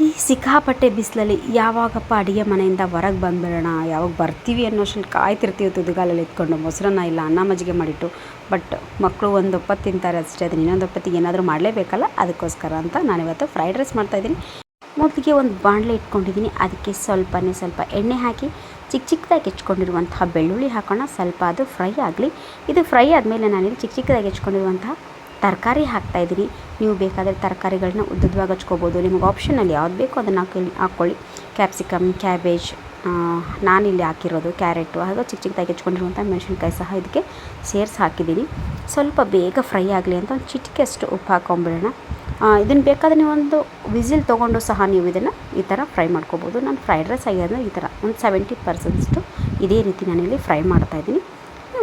ಈ ಸಿಕ್ಕಾಪಟ್ಟೆ ಬಿಸಿಲಲ್ಲಿ ಯಾವಾಗಪ್ಪ ಅಡುಗೆ ಮನೆಯಿಂದ ಹೊರಗೆ ಬಂದುಬಿಡೋಣ, ಯಾವಾಗ ಬರ್ತೀವಿ ಅನ್ನೋಷ್ಟರಲ್ಲಿ ಕಾಯ್ತಿರ್ತೀವಿ ತುದಿಗಾಲಲ್ಲಿ ಎತ್ಕೊಂಡು. ಮೊಸರನ್ನ ಇಲ್ಲ ಅನ್ನ ಮಜ್ಜಿಗೆ ಮಾಡಿಟ್ಟು, ಬಟ್ ಮಕ್ಕಳು ಒಂದು ಒಪ್ಪತ್ತು ತಿಂತಾರೆ ಅಷ್ಟೇ. ಅದನ್ನು ಇನ್ನೊಂದು ಒಪ್ಪತ್ತಿಗೆ ಏನಾದರೂ ಮಾಡಲೇಬೇಕಲ್ಲ, ಅದಕ್ಕೋಸ್ಕರ ಅಂತ ನಾನಿವತ್ತು ಫ್ರೈಡ್ ರೈಸ್ ಮಾಡ್ತಾಯಿದ್ದೀನಿ. ಮೊದಲಿಗೆ ಒಂದು ಬಾಣಲೆ ಇಟ್ಕೊಂಡಿದ್ದೀನಿ. ಅದಕ್ಕೆ ಸ್ವಲ್ಪ ಎಣ್ಣೆ ಹಾಕಿ ಚಿಕ್ಕದಾಗಿ ಹೆಚ್ಕೊಂಡಿರುವಂತಹ ಬೆಳ್ಳುಳ್ಳಿ ಹಾಕೋಣ. ಸ್ವಲ್ಪ ಅದು ಫ್ರೈ ಆಗಲಿ. ಇದು ಫ್ರೈ ಆದಮೇಲೆ ನಾನಿಲ್ಲಿ ಚಿಕ್ಕದಾಗಿ ಹೆಚ್ಕೊಂಡಿರುವಂತಹ ತರಕಾರಿ ಹಾಕ್ತಾಯಿದ್ದೀನಿ. ನೀವು ಬೇಕಾದರೆ ತರಕಾರಿಗಳನ್ನ ಉದ್ದುದ್ವಾಗಿ ಹಚ್ಕೋಬೋದು. ನಿಮಗೆ ಆಪ್ಷನಲ್ಲಿ ಯಾವ್ದು ಬೇಕೋ ಅದನ್ನು ಹಾಕ್ಕೊಳ್ಳಿ. ಕ್ಯಾಪ್ಸಿಕಮ್, ಕ್ಯಾಬೇಜ್, ನಾನಿಲ್ಲಿ ಹಾಕಿರೋದು ಕ್ಯಾರೆಟು, ಹಾಗೂ ಚಿಕ್ಕದಾಗಿ ಹೆಚ್ಕೊಂಡಿರುವಂಥ ಮೆಣಸಿನ್ಕಾಯಿ ಸಹ ಇದಕ್ಕೆ ಸೇರಿಸಿ ಹಾಕಿದ್ದೀನಿ. ಸ್ವಲ್ಪ ಬೇಗ ಫ್ರೈ ಆಗಲಿ ಅಂತ ಒಂದು ಚಿಟಿಕೆ ಅಷ್ಟು ಉಪ್ಪು ಹಾಕ್ಕೊಂಬಿಡೋಣ. ಇದನ್ನು ಬೇಕಾದರೆ ನೀವು ಒಂದು ವಿಸಿಲ್ ತೊಗೊಂಡು ಸಹ ನೀವು ಇದನ್ನು ಈ ಥರ ಫ್ರೈ ಮಾಡ್ಕೋಬೋದು. ನಾನು ಫ್ರೈಡ್ ರೈಸ್ ಆಗಿರೋದು ಈ ಥರ ಒಂದು 70% ಇದೇ ರೀತಿ ನಾನಿಲ್ಲಿ ಫ್ರೈ ಮಾಡ್ತಾಯಿದ್ದೀನಿ.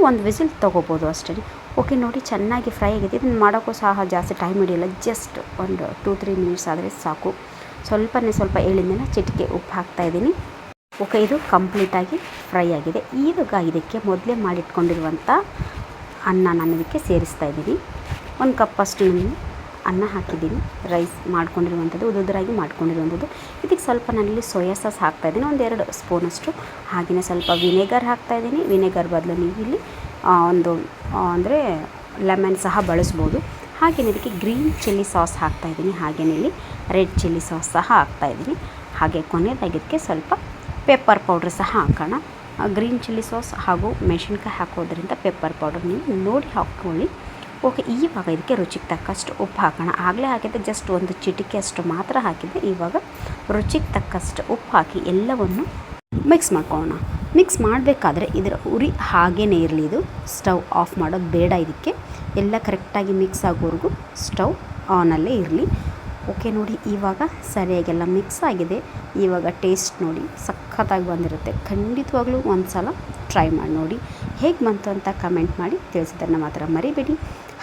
ಒಂದು ವಿಸಿಲ್ ತೊಗೋಬೋದು ಅಷ್ಟೇ. ಓಕೆ, ನೋಡಿ ಚೆನ್ನಾಗಿ ಫ್ರೈ ಆಗಿದೆ. ಇದನ್ನು ಮಾಡೋಕ್ಕೂ ಸಹ ಜಾಸ್ತಿ ಟೈಮ್ ಹಿಡಿಯಲ್ಲ. ಜಸ್ಟ್ ಒಂದು 2-3 ಮಿನಿಟ್ಸ್ ಆದರೆ ಸಾಕು. ಸ್ವಲ್ಪ ಹೇಳಿದ್ಮೇಲೆ ಚಿಟಿಕೆ ಉಪ್ಪು ಹಾಕ್ತಾಯಿದ್ದೀನಿ. ಓಕೆ, ಇದು ಕಂಪ್ಲೀಟಾಗಿ ಫ್ರೈ ಆಗಿದೆ. ಈಗ ಇದಕ್ಕೆ ಮೊದಲೇ ಮಾಡಿಟ್ಕೊಂಡಿರುವಂಥ ಅನ್ನ ನಾನು ಇದಕ್ಕೆ ಸೇರಿಸ್ತಾ ಇದ್ದೀನಿ. 1 ಕಪ್ಪಷ್ಟು ಅನ್ನ ಹಾಕಿದ್ದೀನಿ. ರೈಸ್ ಮಾಡ್ಕೊಂಡಿರುವಂಥದ್ದು, ಉದುರಾಗಿ ಮಾಡ್ಕೊಂಡಿರುವಂಥದ್ದು. ಇದಕ್ಕೆ ಸ್ವಲ್ಪ ನಾನಿಲ್ಲಿ ಸೋಯಾ ಸಾಸ್ ಹಾಕ್ತಾಯಿದ್ದೀನಿ, 1-2 ಸ್ಪೂನಷ್ಟು. ಹಾಗೆಯೇ ಸ್ವಲ್ಪ ವಿನೆಗರ್ ಹಾಕ್ತಾಯಿದ್ದೀನಿ. ವಿನೆಗರ್ ಬದಲು ನೀವು ಇಲ್ಲಿ ಅಂದರೆ ಲೆಮನ್ ಸಹ ಬಳಸ್ಬೋದು. ಹಾಗೆಯೇ ಇದಕ್ಕೆ ಗ್ರೀನ್ ಚಿಲ್ಲಿ ಸಾಸ್ ಹಾಕ್ತಾಯಿದ್ದೀನಿ. ಹಾಗೆಯೇ ಇಲ್ಲಿ ರೆಡ್ ಚಿಲ್ಲಿ ಸಾಸ್ ಸಹ ಹಾಕ್ತಾಯಿದ್ದೀನಿ. ಹಾಗೆ ಕೊನೆಯದಾಗಿ ಇದಕ್ಕೆ ಸ್ವಲ್ಪ ಪೆಪ್ಪರ್ ಪೌಡ್ರ್ ಸಹ ಹಾಕೋಣ. ಗ್ರೀನ್ ಚಿಲ್ಲಿ ಸಾಸ್ ಹಾಗೂ ಮೆಣಸಿನ್ಕಾಯಿ ಹಾಕೋದ್ರಿಂದ ಪೆಪ್ಪರ್ ಪೌಡರ್ ನೀವು ನೋಡಿ ಹಾಕ್ಕೊಳ್ಳಿ. ಓಕೆ, ಇವಾಗ ಇದಕ್ಕೆ ರುಚಿಗೆ ತಕ್ಕಷ್ಟು ಉಪ್ಪು ಹಾಕೋಣ. ಆಗಲೇ ಹಾಕಿದ್ದೆ ಜಸ್ಟ್ ಒಂದು ಚಿಟಿಕೆ ಅಷ್ಟು ಮಾತ್ರ ಹಾಕಿದ್ದೆ. ಇವಾಗ ರುಚಿಗೆ ತಕ್ಕಷ್ಟು ಉಪ್ಪು ಹಾಕಿ ಎಲ್ಲವನ್ನು ಮಿಕ್ಸ್ ಮಾಡ್ಕೊಳ್ಳೋಣ. ಮಿಕ್ಸ್ ಮಾಡಬೇಕಾದ್ರೆ ಇದರ ಉರಿ ಹಾಗೇ ಇರಲಿ. ಇದು ಸ್ಟವ್ ಆಫ್ ಮಾಡೋದು ಬೇಡ. ಇದಕ್ಕೆ ಎಲ್ಲ ಕರೆಕ್ಟಾಗಿ ಮಿಕ್ಸ್ ಆಗೋವರೆಗೂ ಸ್ಟವ್ ಆನಲ್ಲೇ ಇರಲಿ. ಓಕೆ, ನೋಡಿ ಇವಾಗ ಸರಿಯಾಗೆಲ್ಲ ಮಿಕ್ಸ್ ಆಗಿದೆ. ಇವಾಗ ಟೇಸ್ಟ್ ನೋಡಿ ಸಖತ್ತಾಗಿ ಬಂದಿರುತ್ತೆ. ಖಂಡಿತವಾಗ್ಲೂ ಒಂದು ಸಲ ಟ್ರೈ ಮಾಡಿ ನೋಡಿ. ಹೇಗೆ ಬಂತು ಅಂತ ಕಮೆಂಟ್ ಮಾಡಿ ತಿಳಿಸಿದ್ದನ್ನು ಮಾತ್ರ ಮರಿಬೇಡಿ.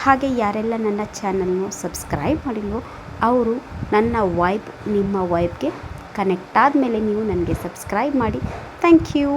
ಹಾಗೆ ಯಾರೆಲ್ಲ ನನ್ನ ಚಾನಲ್ನು ಸಬ್ಸ್ಕ್ರೈಬ್ ಮಾಡಿಲ್ವೋ ಅವರು ನನ್ನ ವೈಬ್ ನಿಮ್ಮ ವೈಬ್ಗೆ ಕನೆಕ್ಟ್ ಆದಮೇಲೆ ನೀವು ನನಗೆ ಸಬ್ಸ್ಕ್ರೈಬ್ ಮಾಡಿ. Thank you.